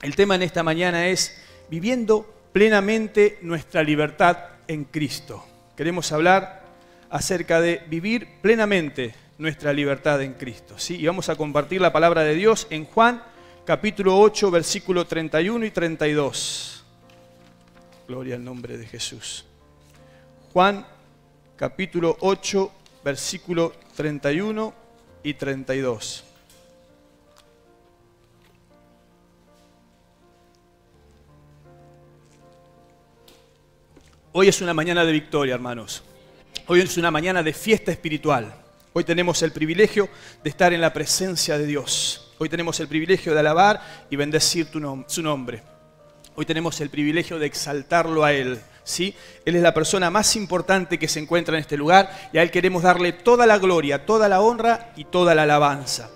El tema en esta mañana es viviendo plenamente nuestra libertad en Cristo. Queremos hablar acerca de vivir plenamente nuestra libertad en Cristo, ¿sí? Y vamos a compartir la palabra de Dios en Juan, capítulo 8, versículo 31 y 32. Gloria al nombre de Jesús. Juan, capítulo 8, versículo 31 y 32. Hoy es una mañana de victoria, hermanos. Hoy es una mañana de fiesta espiritual. Hoy tenemos el privilegio de estar en la presencia de Dios. Hoy tenemos el privilegio de alabar y bendecir su nombre. Hoy tenemos el privilegio de exaltarlo a Él, ¿sí? Él es la persona más importante que se encuentra en este lugar y a Él queremos darle toda la gloria, toda la honra y toda la alabanza.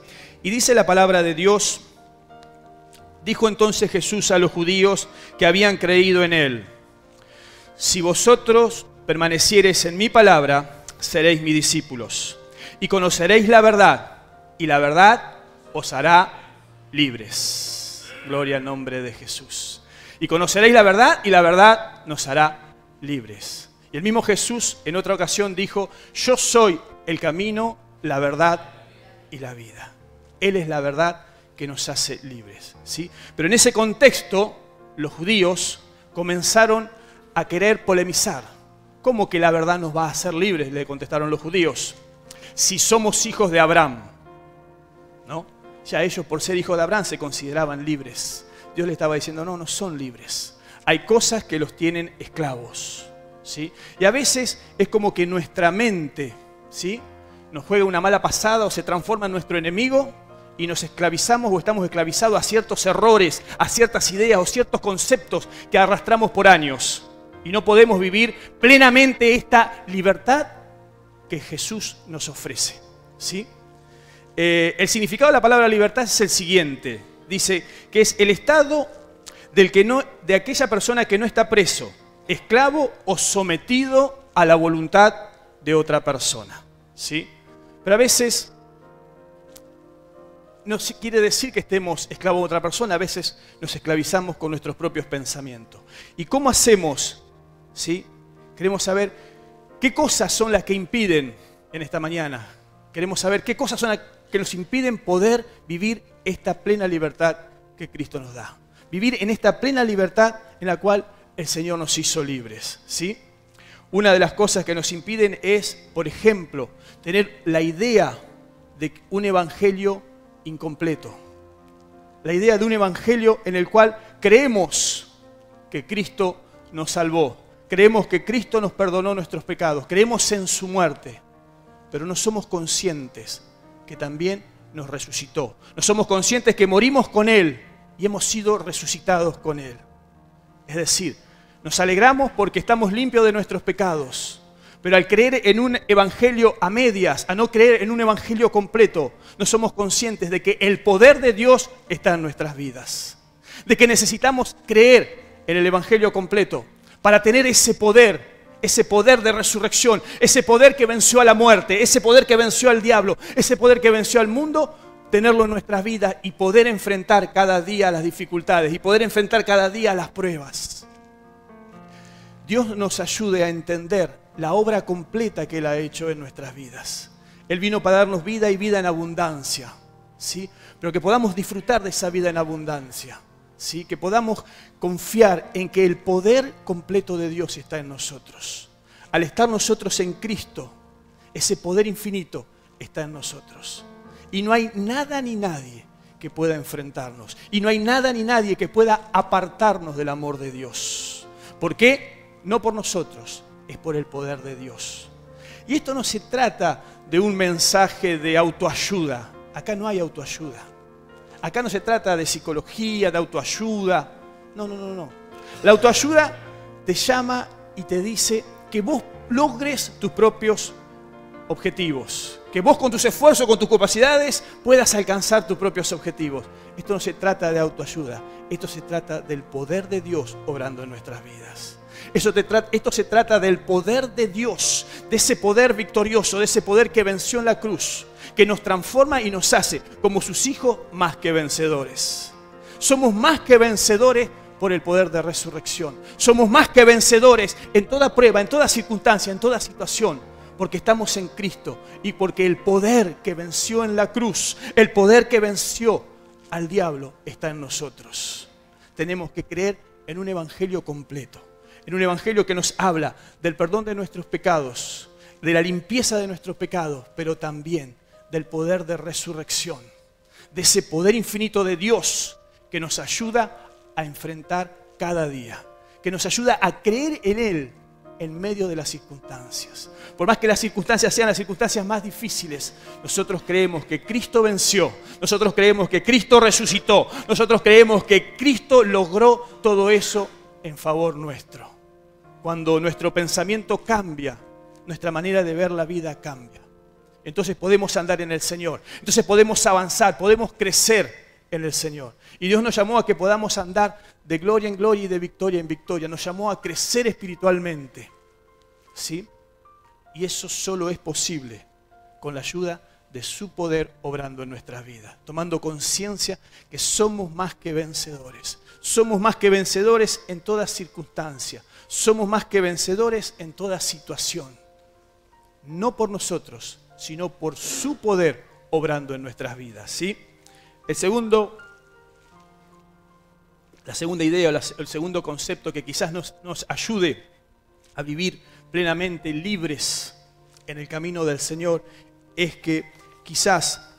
Y dice la palabra de Dios: dijo entonces Jesús a los judíos que habían creído en Él: si vosotros permaneciereis en mi palabra, seréis mis discípulos, y conoceréis la verdad, y la verdad os hará libres. Gloria al nombre de Jesús. Y conoceréis la verdad, y la verdad nos hará libres. Y el mismo Jesús en otra ocasión dijo: yo soy el camino, la verdad y la vida. Él es la verdad que nos hace libres, ¿sí? Pero en ese contexto, los judíos comenzaron a querer polemizar. ¿Cómo que la verdad nos va a hacer libres?, le contestaron los judíos. Si somos hijos de Abraham, ¿no? Ya ellos, por ser hijos de Abraham, se consideraban libres. Dios le estaba diciendo: no, no son libres. Hay cosas que los tienen esclavos, ¿sí? Y a veces es como que nuestra mente, ¿sí?, nos juega una mala pasada o se transforma en nuestro enemigo y nos esclavizamos o estamos esclavizados a ciertos errores, a ciertas ideas o ciertos conceptos que arrastramos por años. Y no podemos vivir plenamente esta libertad que Jesús nos ofrece, ¿sí? El significado de la palabra libertad es el siguiente. Dice que es el estado de aquella persona que no está preso, esclavo o sometido a la voluntad de otra persona, ¿sí? Pero a veces no quiere decir que estemos esclavos de otra persona. A veces nos esclavizamos con nuestros propios pensamientos. ¿Y cómo hacemos? ¿Sí? Queremos saber qué cosas son las que impiden en esta mañana. Queremos saber qué cosas son las que nos impiden poder vivir esta plena libertad que Cristo nos da. Vivir en esta plena libertad en la cual el Señor nos hizo libres, ¿sí? Una de las cosas que nos impiden es, por ejemplo, tener la idea de un evangelio incompleto. La idea de un evangelio en el cual creemos que Cristo nos salvó. Creemos que Cristo nos perdonó nuestros pecados, creemos en su muerte, pero no somos conscientes que también nos resucitó. No somos conscientes que morimos con Él y hemos sido resucitados con Él. Es decir, nos alegramos porque estamos limpios de nuestros pecados, pero al creer en un evangelio a medias, a no creer en un evangelio completo, no somos conscientes de que el poder de Dios está en nuestras vidas, de que necesitamos creer en el evangelio completo para tener ese poder de resurrección, ese poder que venció a la muerte, ese poder que venció al diablo, ese poder que venció al mundo, tenerlo en nuestras vidas y poder enfrentar cada día las dificultades y poder enfrentar cada día las pruebas. Dios nos ayude a entender la obra completa que Él ha hecho en nuestras vidas. Él vino para darnos vida y vida en abundancia, ¿sí? Pero que podamos disfrutar de esa vida en abundancia, ¿sí? Que podamos confiar en que el poder completo de Dios está en nosotros. Al estar nosotros en Cristo, ese poder infinito está en nosotros. Y no hay nada ni nadie que pueda enfrentarnos. Y no hay nada ni nadie que pueda apartarnos del amor de Dios. ¿Por qué? No por nosotros, es por el poder de Dios. Y esto no se trata de un mensaje de autoayuda. Acá no hay autoayuda. Acá no se trata de psicología, de autoayuda. No, no, no, no. La autoayuda te llama y te dice que vos logres tus propios objetivos. Que vos con tus esfuerzos, con tus capacidades, puedas alcanzar tus propios objetivos. Esto no se trata de autoayuda. Esto se trata del poder de Dios obrando en nuestras vidas. Esto se trata del poder de Dios, de ese poder victorioso, de ese poder que venció en la cruz, que nos transforma y nos hace como sus hijos más que vencedores. Somos más que vencedores por el poder de resurrección. Somos más que vencedores en toda prueba, en toda circunstancia, en toda situación, porque estamos en Cristo y porque el poder que venció en la cruz, el poder que venció al diablo está en nosotros. Tenemos que creer en un evangelio completo, en un evangelio que nos habla del perdón de nuestros pecados, de la limpieza de nuestros pecados, pero también del poder de resurrección, de ese poder infinito de Dios que nos ayuda a enfrentar cada día, que nos ayuda a creer en Él en medio de las circunstancias. Por más que las circunstancias sean las circunstancias más difíciles, nosotros creemos que Cristo venció, nosotros creemos que Cristo resucitó, nosotros creemos que Cristo logró todo eso en favor nuestro. Cuando nuestro pensamiento cambia, nuestra manera de ver la vida cambia. Entonces podemos andar en el Señor, entonces podemos avanzar, podemos crecer en el Señor. Y Dios nos llamó a que podamos andar de gloria en gloria y de victoria en victoria. Nos llamó a crecer espiritualmente, ¿sí? Y eso solo es posible con la ayuda de su poder obrando en nuestras vidas, tomando conciencia que somos más que vencedores. Somos más que vencedores en toda circunstancia. Somos más que vencedores en toda situación. No por nosotros, sino por su poder obrando en nuestras vidas, ¿sí? La segunda idea, el segundo concepto que quizás nos ayude a vivir plenamente libres en el camino del Señor es que quizás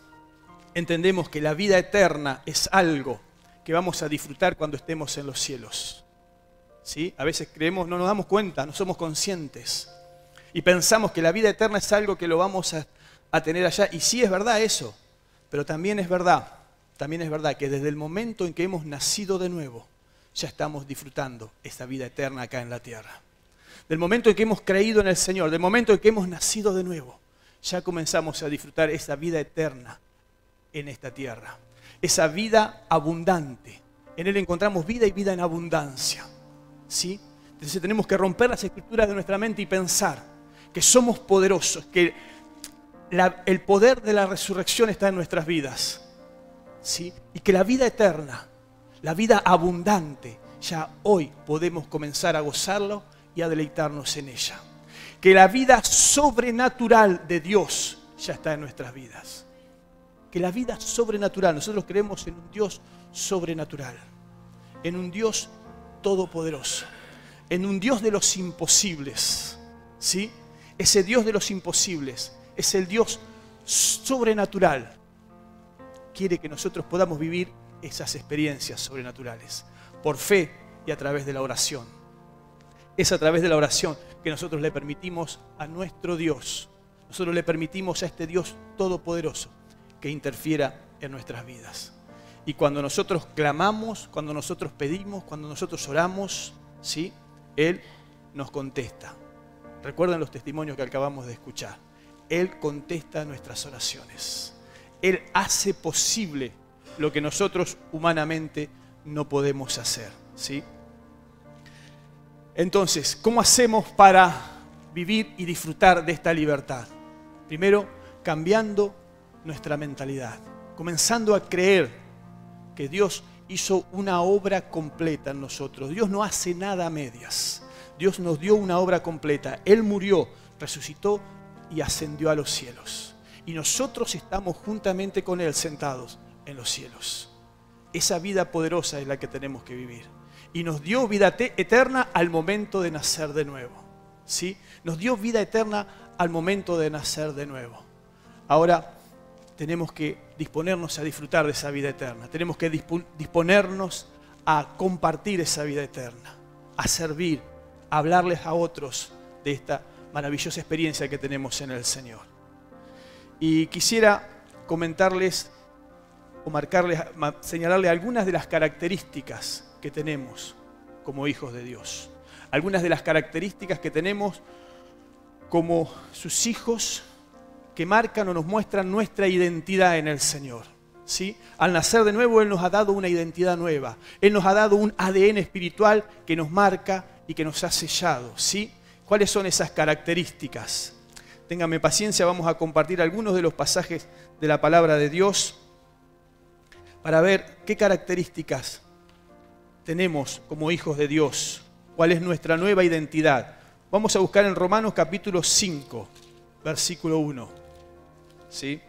entendemos que la vida eterna es algo que vamos a disfrutar cuando estemos en los cielos, ¿sí? A veces creemos, no nos damos cuenta, no somos conscientes y pensamos que la vida eterna es algo que lo vamos a tener allá. Y sí es verdad eso, pero también es verdad que desde el momento en que hemos nacido de nuevo, ya estamos disfrutando esta vida eterna acá en la tierra. Del momento en que hemos creído en el Señor, del momento en que hemos nacido de nuevo, ya comenzamos a disfrutar esa vida eterna en esta tierra. Esa vida abundante. En Él encontramos vida y vida en abundancia, ¿sí? Entonces tenemos que romper las escrituras de nuestra mente y pensar que somos poderosos, que el poder de la resurrección está en nuestras vidas, ¿sí? Y que la vida eterna, la vida abundante, ya hoy podemos comenzar a gozarlo y a deleitarnos en ella. Que la vida sobrenatural de Dios ya está en nuestras vidas. Que la vida sobrenatural, nosotros creemos en un Dios sobrenatural, en un Dios todopoderoso, en un Dios de los imposibles, ¿sí? Ese Dios de los imposibles es el Dios sobrenatural. Quiere que nosotros podamos vivir esas experiencias sobrenaturales por fe y a través de la oración. Es a través de la oración que nosotros le permitimos a nuestro Dios, nosotros le permitimos a este Dios todopoderoso que interfiera en nuestras vidas. Y cuando nosotros clamamos, cuando nosotros pedimos, cuando nosotros oramos, ¿sí? Él nos contesta. Recuerden los testimonios que acabamos de escuchar. Él contesta nuestras oraciones. Él hace posible lo que nosotros humanamente no podemos hacer, ¿sí? Entonces, ¿cómo hacemos para vivir y disfrutar de esta libertad? Primero, cambiando nuestra mentalidad, comenzando a creer que Dios hizo una obra completa en nosotros. Dios no hace nada a medias. Dios nos dio una obra completa. Él murió, resucitó y ascendió a los cielos. Y nosotros estamos juntamente con Él sentados en los cielos. Esa vida poderosa es la que tenemos que vivir. Y nos dio vida eterna al momento de nacer de nuevo, ¿sí? Nos dio vida eterna al momento de nacer de nuevo. Ahora tenemos que disponernos a disfrutar de esa vida eterna. Tenemos que disponernos a compartir esa vida eterna, a servir, a hablarles a otros de esta maravillosa experiencia que tenemos en el Señor. Y quisiera comentarles o señalarles algunas de las características que tenemos como hijos de Dios. Algunas de las características que tenemos como sus hijos que marcan o nos muestran nuestra identidad en el Señor, ¿sí? Al nacer de nuevo, Él nos ha dado una identidad nueva. Él nos ha dado un ADN espiritual que nos marca y que nos ha sellado, ¿sí? ¿Cuáles son esas características? Ténganme paciencia, vamos a compartir algunos de los pasajes de la palabra de Dios para ver qué características tenemos como hijos de Dios, cuál es nuestra nueva identidad. Vamos a buscar en Romanos capítulo 5, versículo 1. ¿Sí?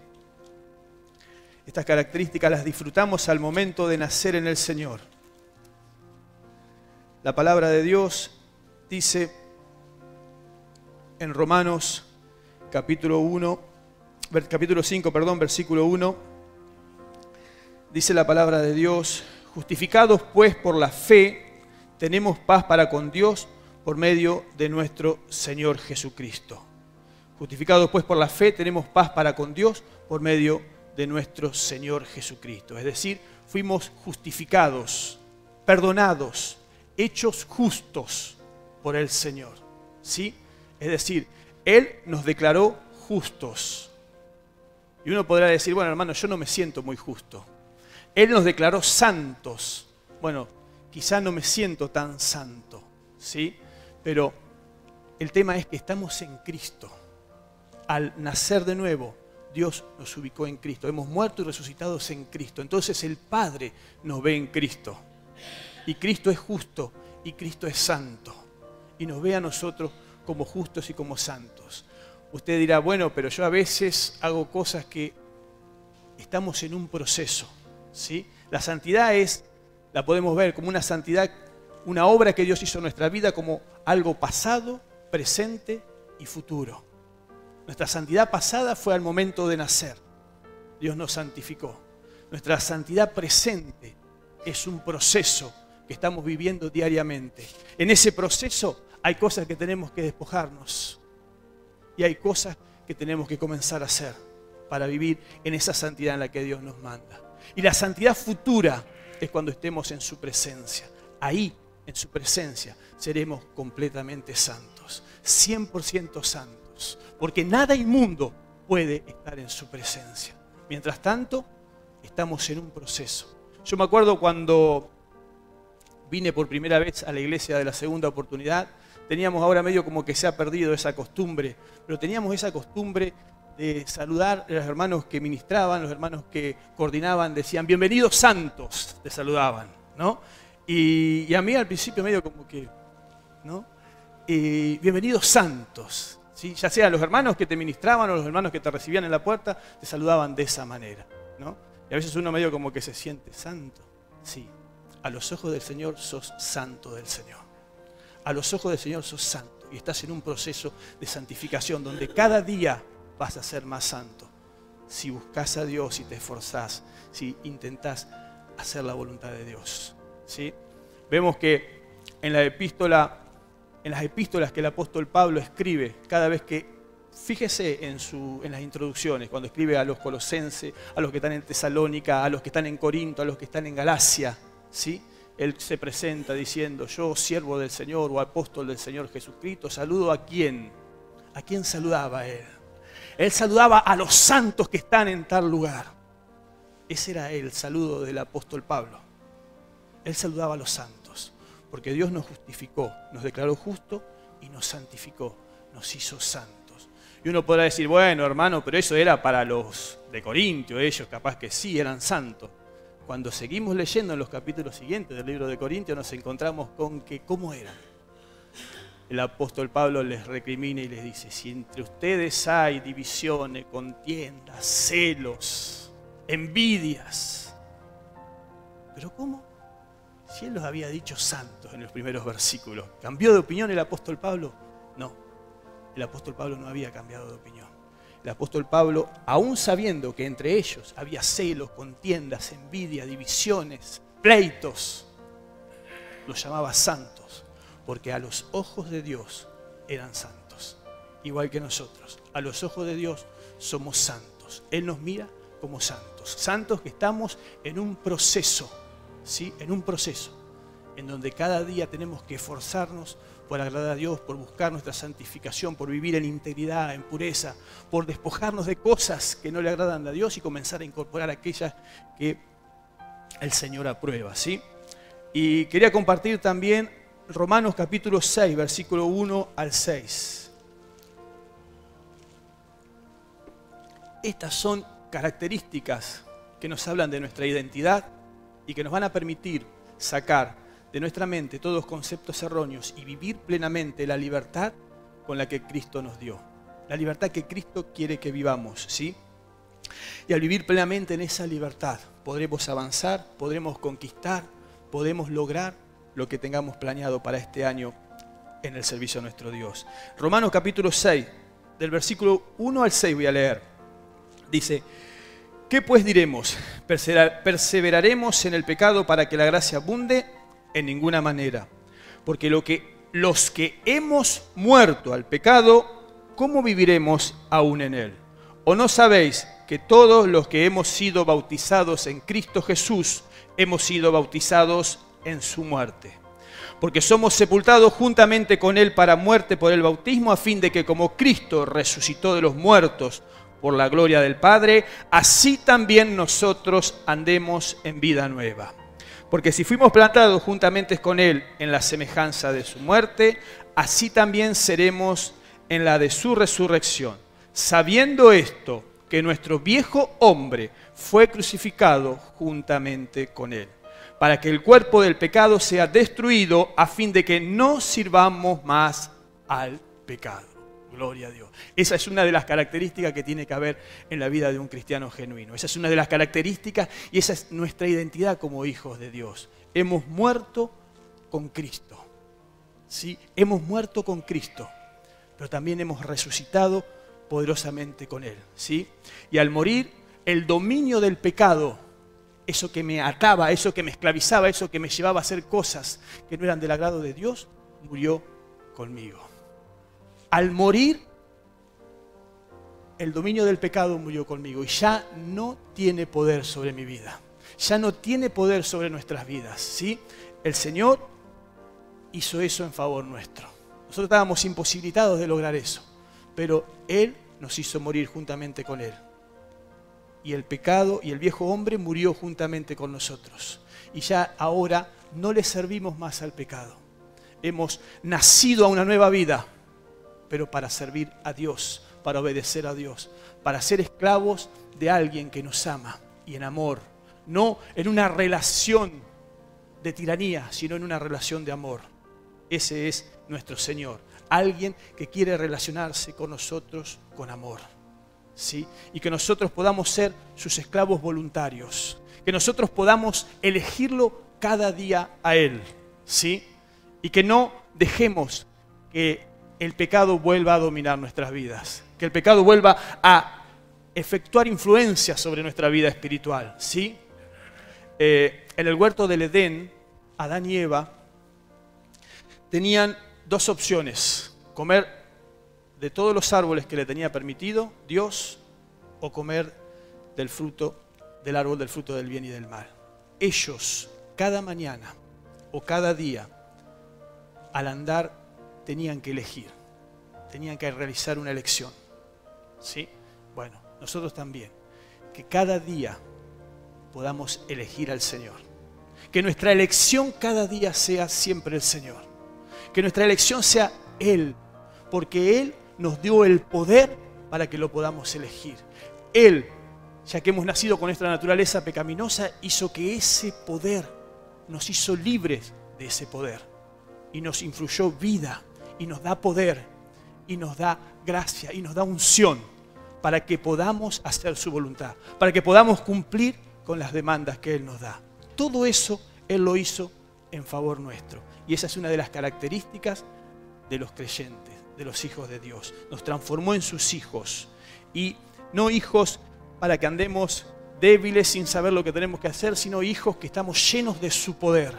Estas características las disfrutamos al momento de nacer en el Señor. La palabra de Dios dice en Romanos capítulo 5, versículo 1, dice la palabra de Dios: justificados pues por la fe, tenemos paz para con Dios por medio de nuestro Señor Jesucristo. Justificados pues por la fe, tenemos paz para con Dios por medio de nuestro Señor Jesucristo. Es decir, fuimos justificados, perdonados, hechos justos por el Señor. ¿Sí? Es decir, Él nos declaró justos. Y uno podrá decir, bueno, hermano, yo no me siento muy justo. Él nos declaró santos. Bueno, quizá no me siento tan santo, ¿sí? Pero el tema es que estamos en Cristo. Al nacer de nuevo, Dios nos ubicó en Cristo. Hemos muerto y resucitados en Cristo. Entonces el Padre nos ve en Cristo. Y Cristo es justo y Cristo es santo. Y nos ve a nosotros como justos y como santos. Usted dirá, bueno, pero yo a veces hago cosas que estamos en un proceso, ¿sí? La santidad la podemos ver como una santidad, una obra que Dios hizo en nuestra vida como algo pasado, presente y futuro. Nuestra santidad pasada fue al momento de nacer. Dios nos santificó. Nuestra santidad presente es un proceso que estamos viviendo diariamente. En ese proceso hay cosas que tenemos que despojarnos y hay cosas que tenemos que comenzar a hacer para vivir en esa santidad en la que Dios nos manda. Y la santidad futura es cuando estemos en su presencia. Ahí, en su presencia, seremos completamente santos, 100% santos, porque nada inmundo puede estar en su presencia. Mientras tanto, estamos en un proceso. Yo me acuerdo cuando vine por primera vez a la iglesia de la segunda oportunidad, teníamos ahora medio como que se ha perdido esa costumbre, pero teníamos esa costumbre de saludar a los hermanos que ministraban, los hermanos que coordinaban, decían, bienvenidos santos, te saludaban, ¿no? Y a mí al principio medio como que, ¿no? Bienvenidos santos, ¿sí? Ya sea los hermanos que te ministraban o los hermanos que te recibían en la puerta, te saludaban de esa manera, ¿no? Y a veces uno medio como que se siente santo, sí. A los ojos del Señor sos santo del Señor. A los ojos del Señor sos santo y estás en un proceso de santificación donde cada día vas a ser más santo. Si buscas a Dios, si te esforzás, si intentás hacer la voluntad de Dios, ¿sí? Vemos que en las epístolas que el apóstol Pablo escribe, cada vez que, fíjese en las introducciones, cuando escribe a los colosenses, a los que están en Tesalónica, a los que están en Corinto, a los que están en Galacia, ¿sí? Él se presenta diciendo, yo, siervo del Señor o apóstol del Señor Jesucristo, saludo a quién. ¿A quién saludaba él? Él saludaba a los santos que están en tal lugar. Ese era el saludo del apóstol Pablo. Él saludaba a los santos, porque Dios nos justificó, nos declaró justo y nos santificó, nos hizo santos. Y uno podrá decir, bueno, hermano, pero eso era para los de Corintio, ellos capaz que sí eran santos. Cuando seguimos leyendo en los capítulos siguientes del libro de Corintios nos encontramos con que ¿cómo eran? El apóstol Pablo les recrimina y les dice, si entre ustedes hay divisiones, contiendas, celos, envidias. ¿Pero cómo? Si él los había dicho santos en los primeros versículos. ¿Cambió de opinión el apóstol Pablo? No, el apóstol Pablo no había cambiado de opinión. El apóstol Pablo, aún sabiendo que entre ellos había celos, contiendas, envidia, divisiones, pleitos, los llamaba santos, porque a los ojos de Dios eran santos, igual que nosotros. A los ojos de Dios somos santos. Él nos mira como santos. Santos que estamos en un proceso, ¿sí? En un proceso en donde cada día tenemos que esforzarnos por agradar a Dios, por buscar nuestra santificación, por vivir en integridad, en pureza, por despojarnos de cosas que no le agradan a Dios y comenzar a incorporar aquellas que el Señor aprueba, ¿sí? Y quería compartir también Romanos capítulo 6, versículo 1 al 6. Estas son características que nos hablan de nuestra identidad y que nos van a permitir sacar de nuestra mente todos los conceptos erróneos y vivir plenamente la libertad con la que Cristo nos dio. La libertad que Cristo quiere que vivamos, ¿sí? Y al vivir plenamente en esa libertad podremos avanzar, podremos conquistar, podemos lograr lo que tengamos planeado para este año en el servicio a nuestro Dios. Romanos capítulo 6, del versículo 1 al 6 voy a leer. Dice: ¿qué pues diremos? ¿Perseveraremos en el pecado para que la gracia abunde? En ninguna manera. Porque los que hemos muerto al pecado, ¿cómo viviremos aún en él? ¿O no sabéis que todos los que hemos sido bautizados en Cristo Jesús, hemos sido bautizados en su muerte? Porque somos sepultados juntamente con él para muerte por el bautismo, a fin de que como Cristo resucitó de los muertos por la gloria del Padre, así también nosotros andemos en vida nueva. Porque si fuimos plantados juntamente con él en la semejanza de su muerte, así también seremos en la de su resurrección. Sabiendo esto, que nuestro viejo hombre fue crucificado juntamente con él, para que el cuerpo del pecado sea destruido, a fin de que no sirvamos más al pecado. Gloria a Dios. Esa es una de las características que tiene que haber en la vida de un cristiano genuino. Esa es una de las características y esa es nuestra identidad como hijos de Dios. Hemos muerto con Cristo. ¿Sí? Hemos muerto con Cristo, pero también hemos resucitado poderosamente con Él. ¿Sí? Y al morir, el dominio del pecado, eso que me ataba, eso que me esclavizaba, eso que me llevaba a hacer cosas que no eran del agrado de Dios, murió conmigo. Al morir, el dominio del pecado murió conmigo y ya no tiene poder sobre mi vida. Ya no tiene poder sobre nuestras vidas, ¿sí? El Señor hizo eso en favor nuestro. Nosotros estábamos imposibilitados de lograr eso, pero Él nos hizo morir juntamente con Él. Y el pecado y el viejo hombre murió juntamente con nosotros. Y ya ahora no le servimos más al pecado. Hemos nacido a una nueva vida, pero para servir a Dios, para obedecer a Dios, para ser esclavos de alguien que nos ama y en amor, no en una relación de tiranía, sino en una relación de amor. Ese es nuestro Señor, alguien que quiere relacionarse con nosotros con amor, ¿sí? Y que nosotros podamos ser sus esclavos voluntarios, que nosotros podamos elegirlo cada día a Él, ¿sí? Y que no dejemos que el pecado vuelva a dominar nuestras vidas, que el pecado vuelva a efectuar influencia sobre nuestra vida espiritual, ¿sí? En el huerto del Edén, Adán y Eva tenían dos opciones: comer de todos los árboles que le tenía permitido Dios o comer del árbol del fruto del bien y del mal. Ellos, cada mañana o cada día, al andar, tenían que elegir, tenían que realizar una elección, ¿sí? Bueno, nosotros también, que cada día podamos elegir al Señor, que nuestra elección cada día sea siempre el Señor, que nuestra elección sea Él, porque Él nos dio el poder para que lo podamos elegir. Él, ya que hemos nacido con nuestra naturaleza pecaminosa, hizo que ese poder nos hizo libres de ese poder y nos influyó vida y nos da poder y nos da gracia y nos da unción para que podamos hacer su voluntad, para que podamos cumplir con las demandas que Él nos da. Todo eso Él lo hizo en favor nuestro. Y esa es una de las características de los creyentes, de los hijos de Dios. Nos transformó en sus hijos. Y no hijos para que andemos débiles sin saber lo que tenemos que hacer, sino hijos que estamos llenos de su poder,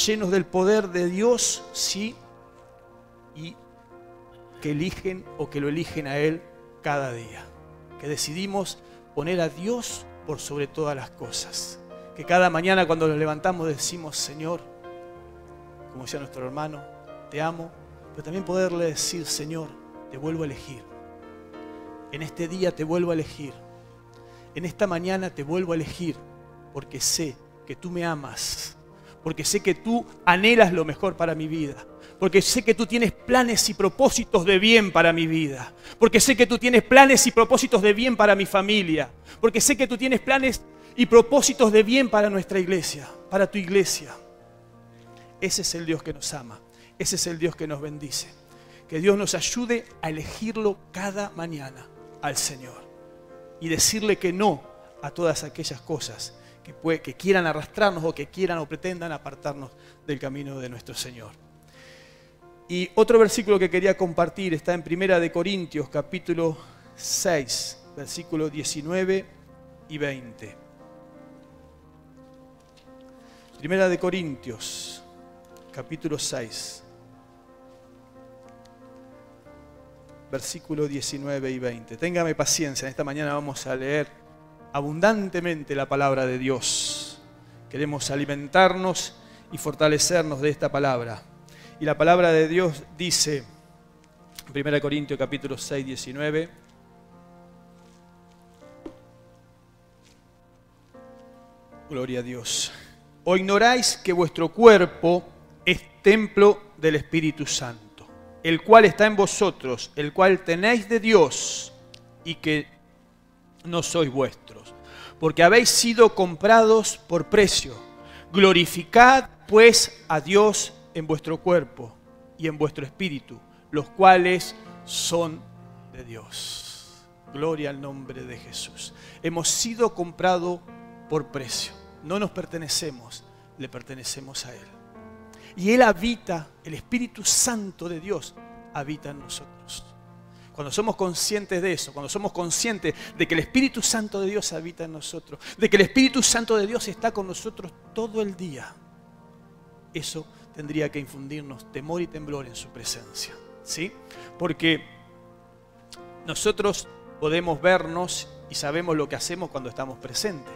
llenos del poder de Dios, sí, y que eligen o que lo eligen a Él cada día. Que decidimos poner a Dios por sobre todas las cosas. Que cada mañana cuando nos levantamos decimos: Señor, como decía nuestro hermano, te amo, pero también poderle decir: Señor, te vuelvo a elegir. En este día te vuelvo a elegir. En esta mañana te vuelvo a elegir, porque sé que tú me amas, porque sé que tú anhelas lo mejor para mi vida, porque sé que tú tienes planes y propósitos de bien para mi vida, porque sé que tú tienes planes y propósitos de bien para mi familia, porque sé que tú tienes planes y propósitos de bien para nuestra iglesia, para tu iglesia. Ese es el Dios que nos ama. Ese es el Dios que nos bendice. Que Dios nos ayude a elegirlo cada mañana al Señor y decirle que no a todas aquellas cosas que quieran arrastrarnos o que quieran o pretendan apartarnos del camino de nuestro Señor. Y otro versículo que quería compartir está en 1 Corintios capítulo 6, versículos 19 y 20. 1 Corintios capítulo 6, versículos 19 y 20. Téngame paciencia, en esta mañana vamos a leer abundantemente la palabra de Dios. Queremos alimentarnos y fortalecernos de esta palabra. Y la palabra de Dios dice, en 1 Corintios capítulo 6, 19, gloria a Dios. ¿O ignoráis que vuestro cuerpo es templo del Espíritu Santo, el cual está en vosotros, el cual tenéis de Dios, y que no sois vuestros? Porque habéis sido comprados por precio. Glorificad pues a Dios en vuestro cuerpo y en vuestro espíritu, los cuales son de Dios. Gloria al nombre de Jesús. Hemos sido comprados por precio. No nos pertenecemos, le pertenecemos a Él. Y Él habita, el Espíritu Santo de Dios habita en nosotros. Cuando somos conscientes de eso, cuando somos conscientes de que el Espíritu Santo de Dios habita en nosotros, de que el Espíritu Santo de Dios está con nosotros todo el día, eso tendría que infundirnos temor y temblor en su presencia, ¿sí? Porque nosotros podemos vernos y sabemos lo que hacemos cuando estamos presentes,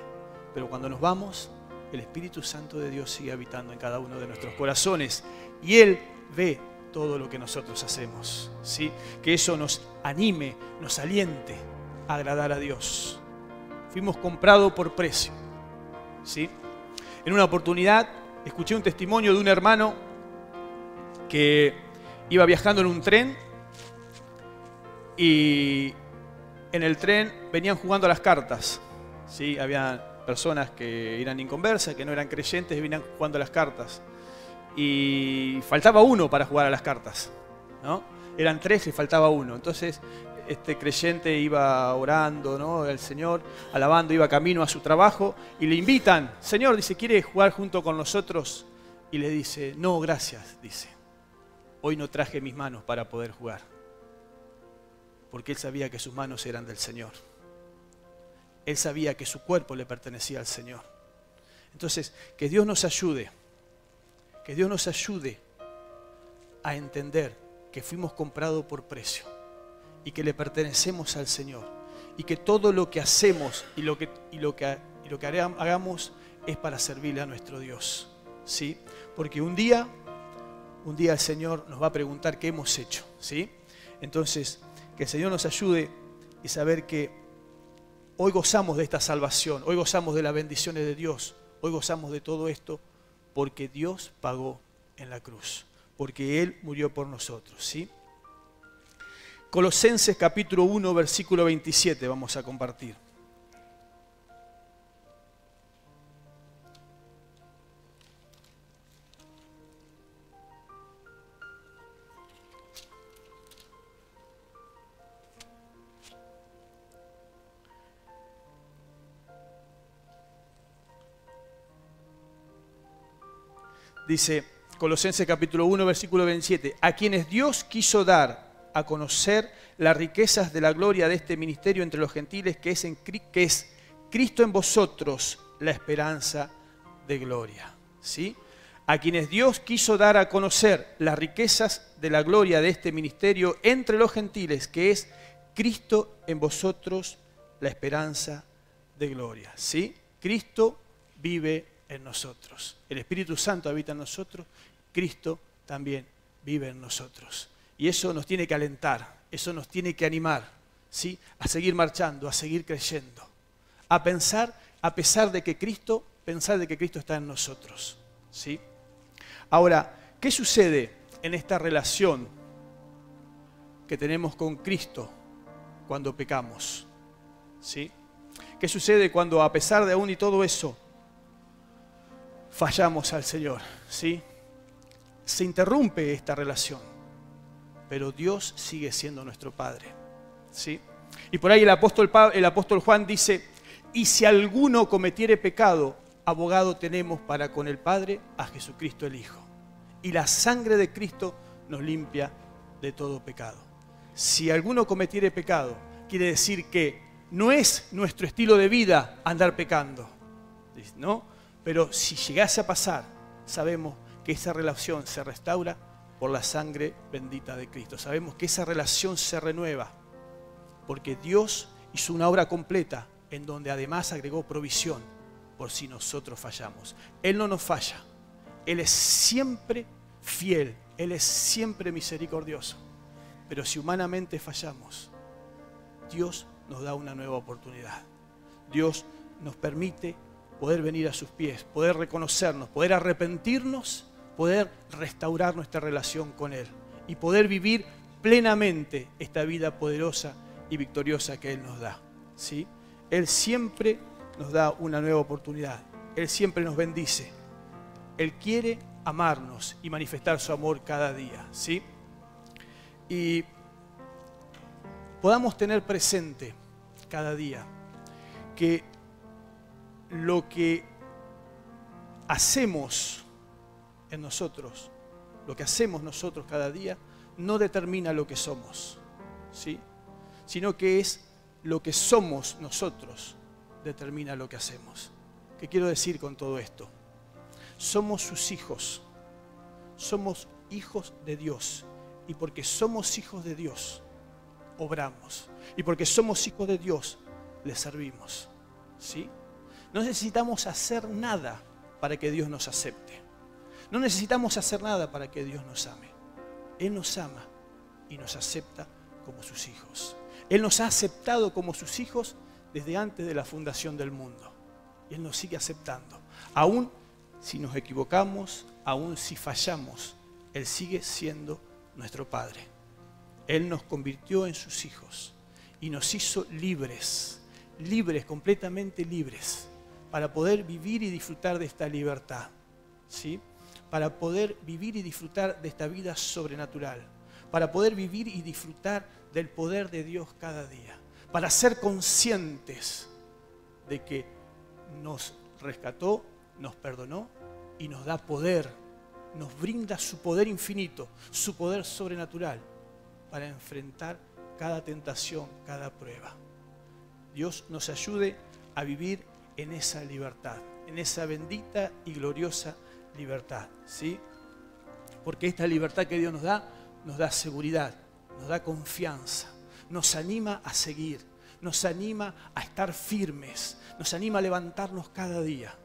pero cuando nos vamos, el Espíritu Santo de Dios sigue habitando en cada uno de nuestros corazones y Él ve todo lo que nosotros hacemos, ¿sí? Que eso nos anime, nos aliente a agradar a Dios. Fuimos comprados por precio, ¿sí? En una oportunidad escuché un testimonio de un hermano que iba viajando en un tren y en el tren venían jugando a las cartas, ¿sí? Había personas que eran inconversas, que no eran creyentes y venían jugando a las cartas. Y faltaba uno para jugar a las cartas, ¿no? Eran tres y faltaba uno. Entonces este creyente iba orando, ¿no?, al Señor, alabando, iba camino a su trabajo y le invitan. Señor, dice, ¿quiere jugar junto con nosotros? Y le dice, no, gracias, dice. Hoy no traje mis manos para poder jugar. Porque él sabía que sus manos eran del Señor. Él sabía que su cuerpo le pertenecía al Señor. Entonces, que Dios nos ayude. Que Dios nos ayude a entender que fuimos comprados por precio y que le pertenecemos al Señor y que todo lo que hacemos y lo que hagamos es para servirle a nuestro Dios, ¿sí? Porque un día el Señor nos va a preguntar qué hemos hecho, ¿sí? Entonces, que el Señor nos ayude y saber que hoy gozamos de esta salvación, hoy gozamos de las bendiciones de Dios, hoy gozamos de todo esto porque Dios pagó en la cruz, porque Él murió por nosotros, ¿sí? Colosenses capítulo 1, versículo 27 vamos a compartir. Dice Colosenses capítulo 1, versículo 27, a quienes Dios quiso dar a conocer las riquezas de la gloria de este ministerio entre los gentiles, que es Cristo en vosotros, la esperanza de gloria. ¿Sí? A quienes Dios quiso dar a conocer las riquezas de la gloria de este ministerio entre los gentiles, que es Cristo en vosotros, la esperanza de gloria. ¿Sí? Cristo vive en nosotros. El Espíritu Santo habita en nosotros, Cristo también vive en nosotros. Y eso nos tiene que alentar, eso nos tiene que animar, ¿sí?, a seguir marchando, a seguir creyendo, a pensar, a pesar de que Cristo, pensar de que Cristo está en nosotros, ¿sí? Ahora, ¿qué sucede en esta relación que tenemos con Cristo cuando pecamos? ¿Sí? ¿Qué sucede cuando a pesar de aún y todo eso fallamos al Señor? ¿Sí? Se interrumpe esta relación, pero Dios sigue siendo nuestro Padre. ¿Sí? Y por ahí el apóstol Juan dice, y si alguno cometiere pecado, abogado tenemos para con el Padre a Jesucristo el Hijo. Y la sangre de Cristo nos limpia de todo pecado. Si alguno cometiere pecado, quiere decir que no es nuestro estilo de vida andar pecando, ¿no? Pero si llegase a pasar, sabemos que esa relación se restaura por la sangre bendita de Cristo. Sabemos que esa relación se renueva porque Dios hizo una obra completa en donde además agregó provisión por si nosotros fallamos. Él no nos falla. Él es siempre fiel. Él es siempre misericordioso. Pero si humanamente fallamos, Dios nos da una nueva oportunidad. Dios nos permite poder venir a sus pies, poder reconocernos, poder arrepentirnos, poder restaurar nuestra relación con Él y poder vivir plenamente esta vida poderosa y victoriosa que Él nos da. ¿Sí? Él siempre nos da una nueva oportunidad. Él siempre nos bendice. Él quiere amarnos y manifestar su amor cada día. ¿Sí? Y podamos tener presente cada día que lo que hacemos en nosotros, lo que hacemos nosotros cada día, no determina lo que somos, ¿sí? Sino que es lo que somos nosotros determina lo que hacemos. ¿Qué quiero decir con todo esto? Somos sus hijos, somos hijos de Dios, y porque somos hijos de Dios, obramos, y porque somos hijos de Dios, le servimos, ¿sí? No necesitamos hacer nada para que Dios nos acepte. No necesitamos hacer nada para que Dios nos ame. Él nos ama y nos acepta como sus hijos. Él nos ha aceptado como sus hijos desde antes de la fundación del mundo. Y Él nos sigue aceptando. Aún si nos equivocamos, aún si fallamos, Él sigue siendo nuestro Padre. Él nos convirtió en sus hijos y nos hizo libres, libres, completamente libres, para poder vivir y disfrutar de esta libertad, ¿sí? Para poder vivir y disfrutar de esta vida sobrenatural, para poder vivir y disfrutar del poder de Dios cada día, para ser conscientes de que nos rescató, nos perdonó y nos da poder, nos brinda su poder infinito, su poder sobrenatural, para enfrentar cada tentación, cada prueba. Dios nos ayude a vivir en esa libertad, en esa bendita y gloriosa libertad, ¿sí? Porque esta libertad que Dios nos da seguridad, nos da confianza, nos anima a seguir, nos anima a estar firmes, nos anima a levantarnos cada día,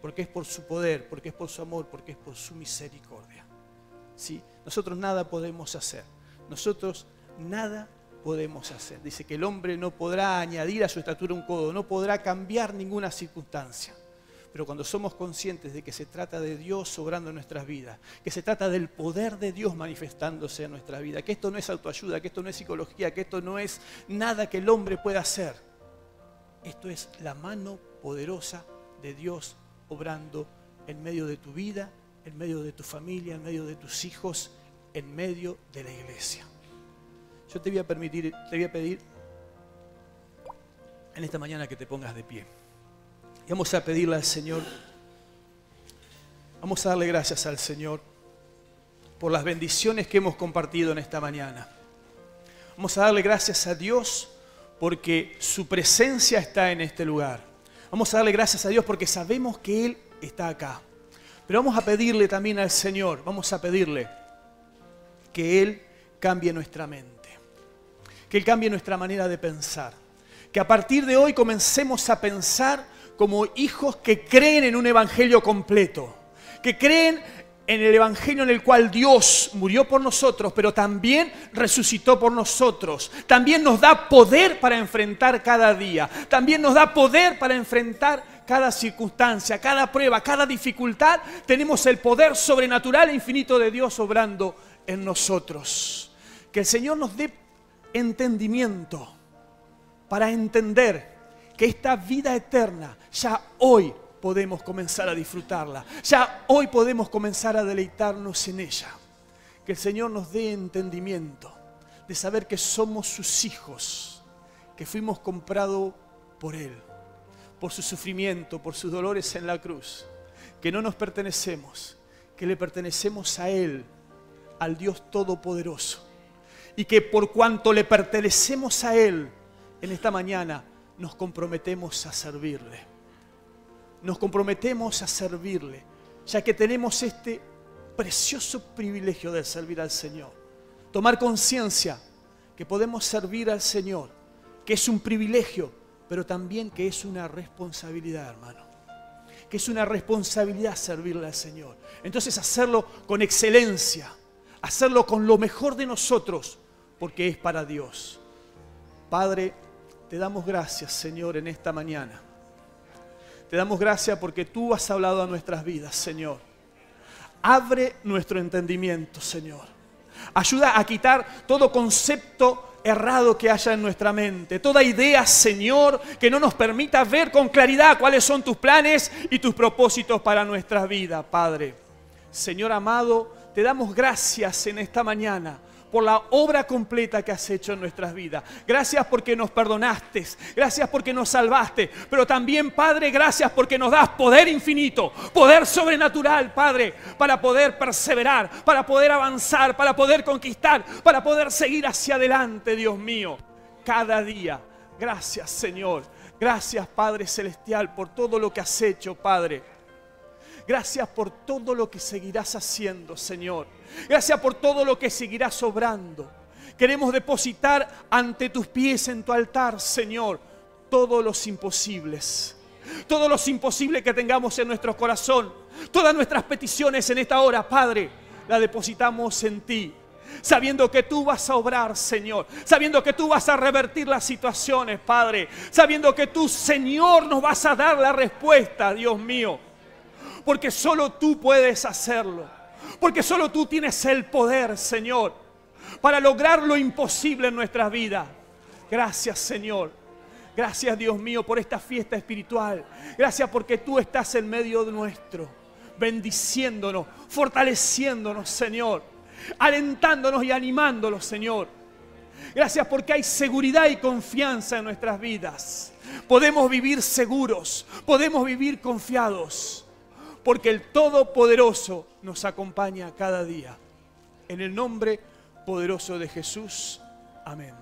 porque es por su poder, porque es por su amor, porque es por su misericordia, ¿sí? Nosotros nada podemos hacer, nosotros nada podemos hacer. Dice que el hombre no podrá añadir a su estatura un codo, no podrá cambiar ninguna circunstancia. Pero cuando somos conscientes de que se trata de Dios obrando en nuestras vidas, que se trata del poder de Dios manifestándose en nuestra vida, que esto no es autoayuda, que esto no es psicología, que esto no es nada que el hombre pueda hacer. Esto es la mano poderosa de Dios obrando en medio de tu vida, en medio de tu familia, en medio de tus hijos, en medio de la iglesia. Yo te voy a pedir en esta mañana que te pongas de pie. Y vamos a pedirle al Señor, vamos a darle gracias al Señor por las bendiciones que hemos compartido en esta mañana. Vamos a darle gracias a Dios porque su presencia está en este lugar. Vamos a darle gracias a Dios porque sabemos que Él está acá. Pero vamos a pedirle también al Señor, vamos a pedirle que Él cambie nuestra mente. Que Él cambie nuestra manera de pensar. Que a partir de hoy comencemos a pensar como hijos que creen en un evangelio completo. Que creen en el evangelio en el cual Dios murió por nosotros, pero también resucitó por nosotros. También nos da poder para enfrentar cada día. También nos da poder para enfrentar cada circunstancia, cada prueba, cada dificultad. Tenemos el poder sobrenatural e infinito de Dios obrando en nosotros. Que el Señor nos dé entendimiento para entender que esta vida eterna ya hoy podemos comenzar a disfrutarla. Ya hoy podemos comenzar a deleitarnos en ella. Que el Señor nos dé entendimiento de saber que somos sus hijos, que fuimos comprados por Él, por su sufrimiento, por sus dolores en la cruz, que no nos pertenecemos, que le pertenecemos a Él, al Dios Todopoderoso, y que por cuanto le pertenecemos a Él, en esta mañana nos comprometemos a servirle. Nos comprometemos a servirle, ya que tenemos este precioso privilegio de servir al Señor. Tomar conciencia que podemos servir al Señor, que es un privilegio, pero también que es una responsabilidad, hermano. Que es una responsabilidad servirle al Señor. Entonces hacerlo con excelencia, hacerlo con lo mejor de nosotros, porque es para Dios. Padre, te damos gracias, Señor, en esta mañana. Te damos gracias porque tú has hablado a nuestras vidas, Señor. Abre nuestro entendimiento, Señor. Ayuda a quitar todo concepto errado que haya en nuestra mente. Toda idea, Señor, que no nos permita ver con claridad cuáles son tus planes y tus propósitos para nuestra vida, Padre. Señor amado, te damos gracias en esta mañana por la obra completa que has hecho en nuestras vidas. Gracias porque nos perdonaste, gracias porque nos salvaste, pero también, Padre, gracias porque nos das poder infinito, poder sobrenatural, Padre, para poder perseverar, para poder avanzar, para poder conquistar, para poder seguir hacia adelante, Dios mío, cada día. Gracias, Señor. Gracias, Padre Celestial, por todo lo que has hecho, Padre. Gracias por todo lo que seguirás haciendo, Señor. Gracias por todo lo que seguirás obrando. Queremos depositar ante tus pies en tu altar, Señor, todos los imposibles. Todos los imposibles que tengamos en nuestro corazón. Todas nuestras peticiones en esta hora, Padre, las depositamos en ti. Sabiendo que tú vas a obrar, Señor. Sabiendo que tú vas a revertir las situaciones, Padre. Sabiendo que tú, Señor, nos vas a dar la respuesta, Dios mío. Porque solo tú puedes hacerlo. Porque solo tú tienes el poder, Señor, para lograr lo imposible en nuestras vidas. Gracias, Señor. Gracias, Dios mío, por esta fiesta espiritual. Gracias porque tú estás en medio de nuestro, bendiciéndonos, fortaleciéndonos, Señor, alentándonos y animándonos, Señor. Gracias porque hay seguridad y confianza en nuestras vidas. Podemos vivir seguros, podemos vivir confiados. Porque el Todopoderoso nos acompaña cada día. En el nombre poderoso de Jesús. Amén.